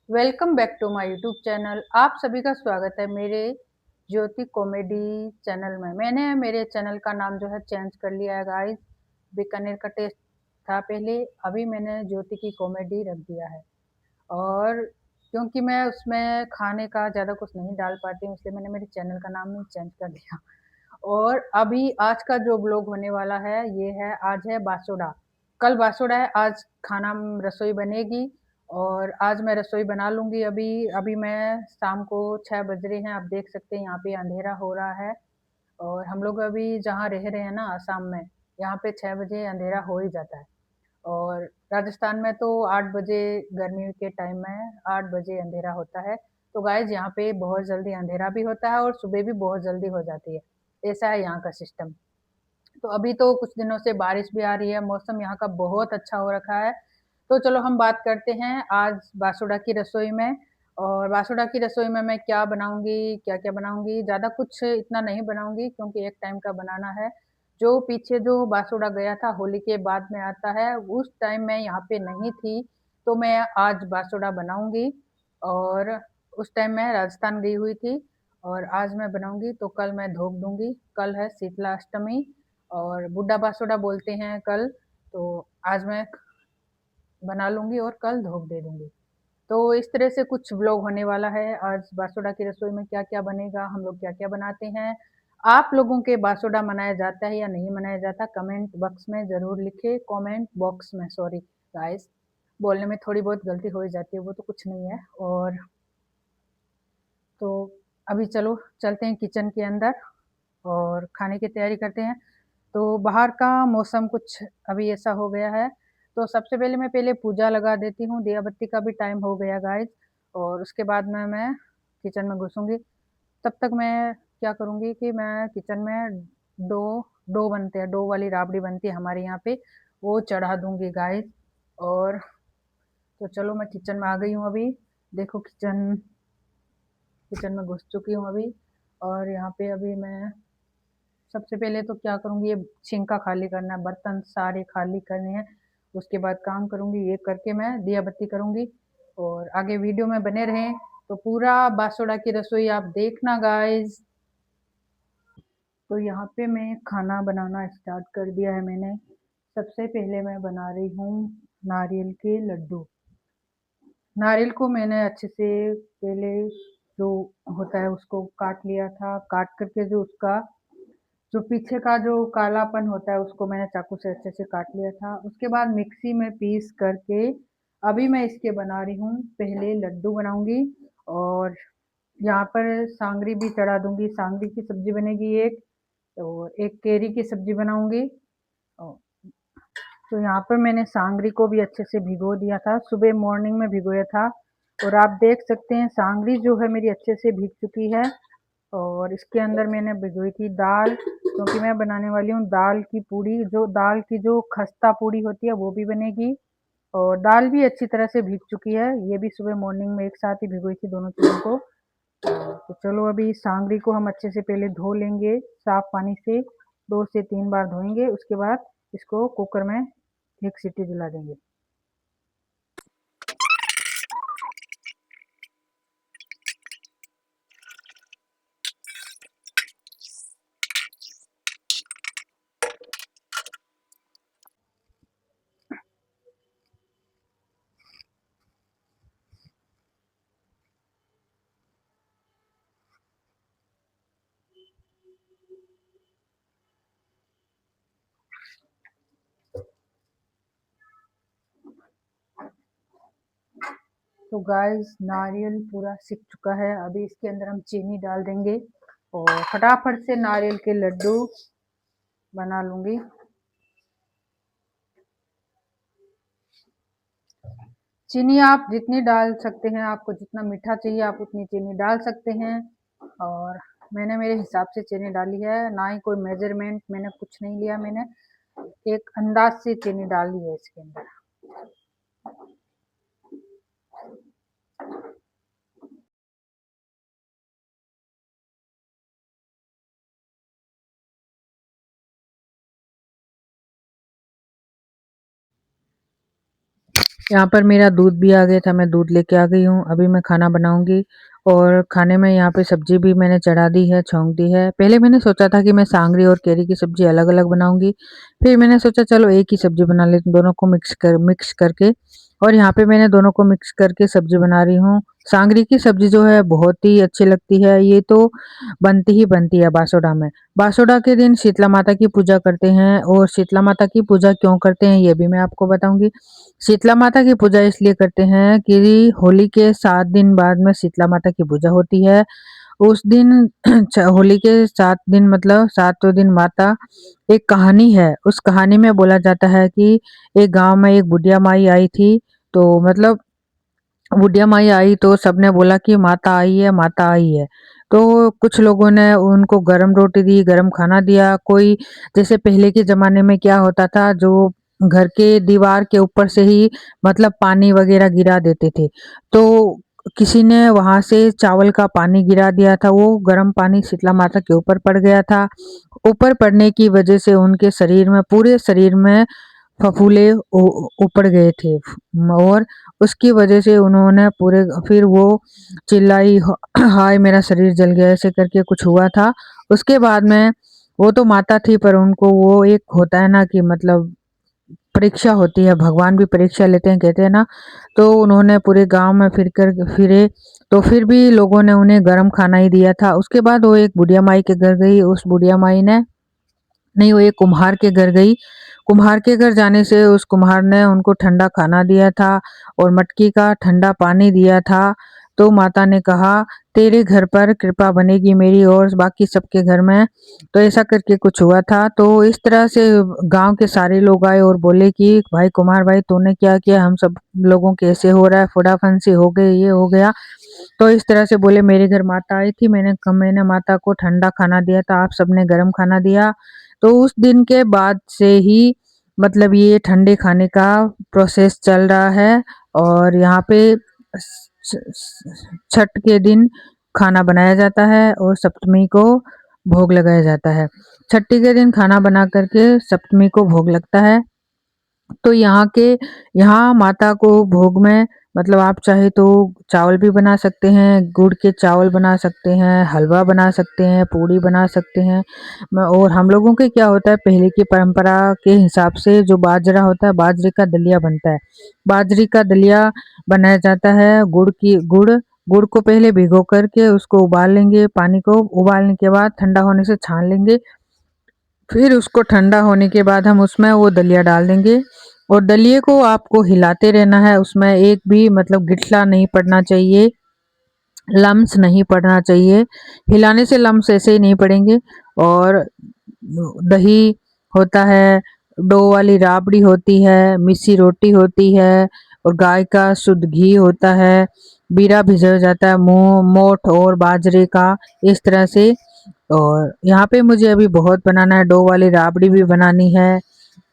Welcome back to my YouTube channel. आप सभी का स्वागत है मेरे ज्योति कॉमेडी चैनल में। मैंने मेरे चैनल का नाम जो है चेंज कर लिया है गाइस। बीकानेर का टेस्ट था पहले, अभी मैंने ज्योति की कॉमेडी रख दिया है। और क्योंकि मैं उसमें खाने का ज़्यादा कुछ नहीं डाल पाती हूँ, इसलिए मैंने मेरे चैनल का नाम ही चेंज कर दिया। और अभी आज का जो ब्लॉग होने वाला है ये है, आज है बासुड़ा, कल बासुड़ा है, आज खाना रसोई बनेगी और आज मैं रसोई बना लूँगी। अभी अभी मैं शाम को 6 बज रहे हैं, आप देख सकते हैं यहाँ पे अंधेरा हो रहा है। और हम लोग अभी जहाँ रह रहे हैं ना आसाम में, यहाँ पे 6 बजे अंधेरा हो ही जाता है। और राजस्थान में तो 8 बजे, गर्मी के टाइम में 8 बजे अंधेरा होता है। तो गाइज यहाँ पे बहुत जल्दी अंधेरा भी होता है और सुबह भी बहुत जल्दी हो जाती है। ऐसा है यहाँ का सिस्टम। तो अभी तो कुछ दिनों से बारिश भी आ रही है, मौसम यहाँ का बहुत अच्छा हो रखा है। तो चलो हम बात करते हैं आज बासुड़ा की रसोई में। और बासुड़ा की रसोई में मैं क्या बनाऊंगी, क्या क्या बनाऊंगी, ज़्यादा कुछ इतना नहीं बनाऊंगी क्योंकि एक टाइम का बनाना है। जो पीछे जो बासुड़ा गया था होली के बाद में आता है, उस टाइम मैं यहाँ पे नहीं थी, तो मैं आज बासुड़ा बनाऊंगी। और उस टाइम मैं राजस्थान गई हुई थी और आज मैं बनाऊंगी, तो कल मैं धोख दूंगी। कल है शीतला अष्टमी और बुड्ढा बासुड़ा बोलते हैं कल। तो आज मैं बना लूंगी और कल धोख दे दूंगी। तो इस तरह से कुछ व्लॉग होने वाला है। आज बासुड़ा की रसोई में क्या क्या बनेगा, हम लोग क्या क्या बनाते हैं, आप लोगों के बासुड़ा मनाया जाता है या नहीं मनाया जाता, कमेंट बॉक्स में जरूर लिखे। कमेंट बॉक्स में, सॉरी गाइस, बोलने में थोड़ी बहुत गलती हो ही जाती है, वो तो कुछ नहीं है। और तो अभी चलो चलते हैं किचन के अंदर और खाने की तैयारी करते हैं। तो बाहर का मौसम कुछ अभी ऐसा हो गया है, तो सबसे पहले मैं पहले पूजा लगा देती हूँ, दिया बत्ती का भी टाइम हो गया गाइस। और उसके बाद में मैं किचन में घुसूंगी। तब तक मैं क्या करूँगी कि मैं किचन में डो डो बनते हैं, डो वाली राबड़ी बनती है हमारे यहाँ पे, वो चढ़ा दूंगी गाइस। और तो चलो मैं किचन में आ गई हूँ अभी। देखो किचन किचन में घुस चुकी हूँ अभी। और यहाँ पे अभी मैं सबसे पहले तो क्या करूँगी, ये छिंका खाली करना है, बर्तन सारे खाली करने हैं। उसके बाद काम करूँगी, ये करके मैं दिया बत्ती करूँगी। और आगे वीडियो में बने रहें, तो पूरा बासुड़ा की रसोई आप देखना गाइस। तो यहाँ पे मैं खाना बनाना स्टार्ट कर दिया है मैंने। सबसे पहले मैं बना रही हूँ नारियल के लड्डू। नारियल को मैंने अच्छे से पहले जो होता है उसको काट लिया था, काट करके जो उसका जो पीछे का जो कालापन होता है उसको मैंने चाकू से अच्छे से काट लिया था। उसके बाद मिक्सी में पीस करके अभी मैं इसके बना रही हूँ, पहले लड्डू बनाऊंगी। और यहाँ पर सांगरी भी चढ़ा दूंगी, सांगरी की सब्जी बनेगी एक, और एक केरी की सब्जी बनाऊंगी। तो यहाँ पर मैंने सांगरी को भी अच्छे से भिगो दिया था, सुबह मॉर्निंग में भिगोया था। और आप देख सकते हैं सांगरी जो है मेरी अच्छे से भीग चुकी है। और इसके अंदर मैंने भिगोई थी दाल, क्योंकि मैं बनाने वाली हूँ दाल की पूड़ी, जो दाल की जो खस्ता पूड़ी होती है वो भी बनेगी। और दाल भी अच्छी तरह से भीग चुकी है, ये भी सुबह मॉर्निंग में एक साथ ही भिगोई थी दोनों चीज़ों को। तो चलो अभी सांगरी को हम अच्छे से पहले धो लेंगे साफ पानी से, 2 से 3 बार धोएंगे। उसके बाद इसको कुकर में एक सीटी दिला देंगे। तो गाइस नारियल पूरा सिक चुका है, अभी इसके अंदर हम चीनी डाल देंगे और फटाफट से नारियल के लड्डू बना लूंगी। चीनी आप जितनी डाल सकते हैं, आपको जितना मीठा चाहिए आप उतनी चीनी डाल सकते हैं। और मैंने मेरे हिसाब से चीनी डाली है, ना ही कोई मेजरमेंट मैंने कुछ नहीं लिया, मैंने एक अंदाज से चीनी डाली है इसके अंदर। यहाँ पर मेरा दूध भी आ गया था, मैं दूध लेके आ गई हूँ। अभी मैं खाना बनाऊंगी और खाने में यहाँ पे सब्जी भी मैंने चढ़ा दी है, छौंक दी है। पहले मैंने सोचा था कि मैं सांगरी और केरी की सब्जी अलग अलग बनाऊंगी, फिर मैंने सोचा चलो एक ही सब्जी बना लेती हूँ, दोनों को मिक्स करके। और यहाँ पे मैंने दोनों को मिक्स करके सब्जी बना रही हूँ। सांगरी की सब्जी जो है बहुत ही अच्छी लगती है, ये तो बनती ही बनती है बासोडा में। बासोडा के दिन शीतला माता की पूजा करते हैं, और शीतला माता की पूजा क्यों करते हैं ये भी मैं आपको बताऊंगी। शीतला माता की पूजा इसलिए करते हैं कि होली के 7 दिन बाद में शीतला माता की पूजा होती है। उस दिन होली के 7 दिन मतलब 7वें दिन माता, एक कहानी है, उस कहानी में बोला जाता है कि एक गांव में एक बुढ़िया माई आई थी। तो मतलब बुढ़िया माई आई तो सबने बोला कि माता आई है, माता आई है। तो कुछ लोगों ने उनको गरम रोटी दी, गरम खाना दिया। कोई जैसे पहले के जमाने में क्या होता था, जो घर के दीवार के ऊपर से ही मतलब पानी वगैरह गिरा देते थे। तो किसी ने वहां से चावल का पानी गिरा दिया था, वो गर्म पानी शीतला माता के ऊपर पड़ गया था। ऊपर पड़ने की वजह से उनके शरीर में, पूरे शरीर में फफूले उपड़ गए थे। और उसकी वजह से उन्होंने पूरे, फिर वो चिल्लाई हाय मेरा शरीर जल गया, ऐसे करके कुछ हुआ था। उसके बाद में वो तो माता थी, पर उनको वो एक होता है ना कि मतलब परीक्षा होती है, भगवान भी परीक्षा लेते हैं कहते हैं ना। तो उन्होंने पूरे गांव में फिरे, तो फिर भी लोगों ने उन्हें गर्म खाना ही दिया था। उसके बाद वो एक बुढ़िया माई के घर गई, उस बुढ़िया माई ने, नहीं वो एक कुम्हार के घर गई। कुम्हार के घर जाने से उस कुम्हार ने उनको ठंडा खाना दिया था और मटकी का ठंडा पानी दिया था। तो माता ने कहा तेरे घर पर कृपा बनेगी मेरी और बाकी सबके घर में। तो ऐसा करके कुछ हुआ था। तो इस तरह से गांव के सारे लोग आए और बोले कि भाई कुमार भाई तूने क्या किया, हम सब लोगों के ऐसे हो रहा है, फुडाफंसी हो गए, ये हो गया। तो इस तरह से बोले मेरे घर माता आई थी, मैंने माता को ठंडा खाना दिया था, आप सबने गर्म खाना दिया। तो उस दिन के बाद से ही मतलब ये ठंडे खाने का प्रोसेस चल रहा है। और यहाँ पे छठ के दिन खाना बनाया जाता है और सप्तमी को भोग लगाया जाता है। छठी के दिन खाना बना करके सप्तमी को भोग लगता है। तो यहाँ माता को भोग में मतलब आप चाहे तो चावल भी बना सकते हैं, गुड़ के चावल बना सकते हैं, हलवा बना सकते हैं, पूड़ी बना सकते हैं। और हम लोगों के क्या होता है, पहले की परंपरा के हिसाब से जो बाजरा होता है, बाजरे का दलिया बनता है। बाजरे का दलिया बनाया जाता है, गुड़ को पहले भिगो करके उसको उबाल लेंगे, पानी को उबालने के बाद ठंडा होने से छान लेंगे। फिर उसको ठंडा होने के बाद हम उसमें वो दलिया डाल देंगे, और दलिये को आपको हिलाते रहना है। उसमें एक भी मतलब गिठला नहीं पड़ना चाहिए, लम्स नहीं पड़ना चाहिए। हिलाने से लम्स ऐसे ही नहीं पड़ेंगे। और दही होता है, डो वाली राबड़ी होती है, मिस्सी रोटी होती है, और गाय का शुद्ध घी होता है। बीरा भिजो जाता है, मोठ और बाजरे का, इस तरह से। और यहाँ पे मुझे अभी बहुत बनाना है, डो वाली राबड़ी भी बनानी है,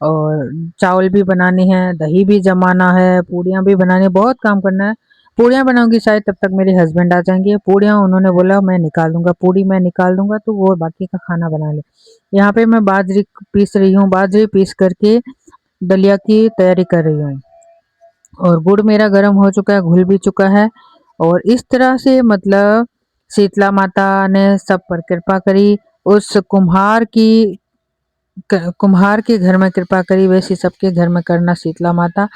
और चावल भी बनाने हैं, दही भी जमाना है, पूड़ियाँ भी बनानी है, बहुत काम करना है। पूड़ियाँ बनाऊंगी शायद तब तक मेरे हस्बैंड आ जाएंगे। पूड़ियाँ उन्होंने बोला मैं निकाल दूंगा, पूड़ी मैं निकाल दूंगा तो वो बाकी का खाना बना ले। यहाँ पे मैं बाजरी पीस रही हूँ, बाजरी पीस करके दलिया की तैयारी कर रही हूँ। और गुड़ मेरा गर्म हो चुका है, घुल भी चुका है। और इस तरह से मतलब शीतला माता ने सब पर कृपा करी, उस कुम्हार के घर में कृपा करी, वैसे सबके घर में करना शीतला माता।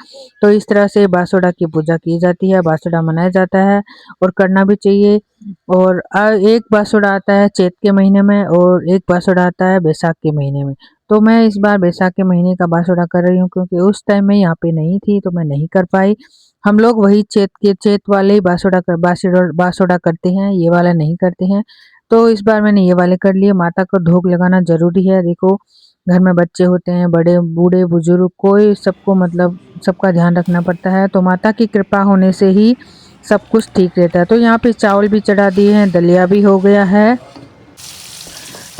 तो इस तरह से बासुड़ा की पूजा की जाती है, बासुड़ा मनाया जाता है, और करना भी चाहिए। और एक बासुड़ा आता है चैत के महीने में, और एक बासुड़ा आता है बैसाख के महीने में। तो मैं इस बार बैसाख के महीने का बासुड़ा कर रही हूँ, क्योंकि उस टाइम में यहाँ पे नहीं थी तो मैं नहीं कर पाई। हम लोग वही चैत वाले ही बासुड़ा करते हैं, ये वाला नहीं करते हैं। तो इस बार मैंने ये वाले कर लिए। माता को धूप लगाना जरूरी है। देखो घर में बच्चे होते हैं, बड़े बूढ़े बुजुर्ग, कोई सबको मतलब सबका ध्यान रखना पड़ता है। तो माता की कृपा होने से ही सब कुछ ठीक रहता है। तो यहाँ पे चावल भी चढ़ा दिए हैं, दलिया भी हो गया है,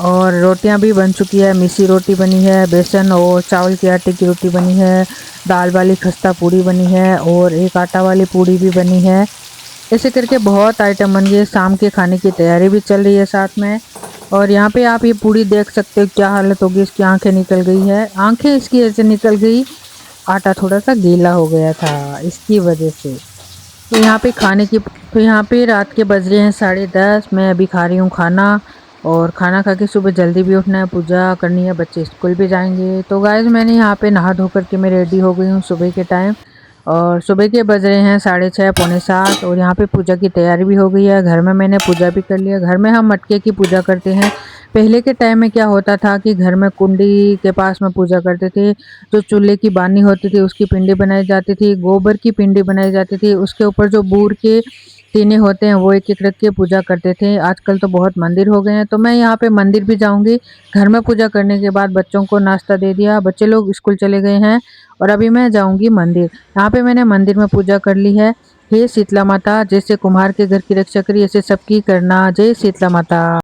और रोटियां भी बन चुकी है। मिसी रोटी बनी है, बेसन और चावल के आटे की रोटी बनी है, दाल वाली खस्ता पूड़ी बनी है, और एक आटा वाली पूड़ी भी बनी है। ऐसे करके बहुत आइटम बन गए। शाम के खाने की तैयारी भी चल रही है साथ में। और यहाँ पे आप ये पूड़ी देख सकते हो क्या हालत होगी इसकी, आंखें निकल गई है, आंखें इसकी ऐसे निकल गई आटा थोड़ा सा गीला हो गया था, इसकी वजह से। तो यहाँ पे रात के बज रहे हैं 10:30। मैं अभी खा रही हूँ खाना, और खाना खा के सुबह जल्दी भी उठना है, पूजा करनी है, बच्चे स्कूल भी जाएंगे। तो गाइज मैंने यहाँ पे नहा धो करके मैं रेडी हो गई हूँ सुबह के टाइम, और सुबह के बज रहे हैं 6:30 पौने 7। और यहाँ पे पूजा की तैयारी भी हो गई है, घर में मैंने पूजा भी कर लिया। घर में हम मटके की पूजा करते हैं। पहले के टाइम में क्या होता था कि घर में कुंडी के पास में पूजा करते थे। जो चूल्हे की बानी होती थी उसकी पिंडी बनाई जाती थी, गोबर की पिंडी बनाई जाती थी, उसके ऊपर जो बूर के टीने होते हैं वो एक एक रख के पूजा करते थे। आजकल तो बहुत मंदिर हो गए हैं, तो मैं यहाँ पे मंदिर भी जाऊंगी। घर में पूजा करने के बाद बच्चों को नाश्ता दे दिया, बच्चे लोग स्कूल चले गए हैं, और अभी मैं जाऊंगी मंदिर। यहाँ पे मैंने मंदिर में पूजा कर ली है। हे शीतला माता, जैसे कुम्हार के घर की रक्षा करी ऐसे सबकी करना। जय शीतला माता।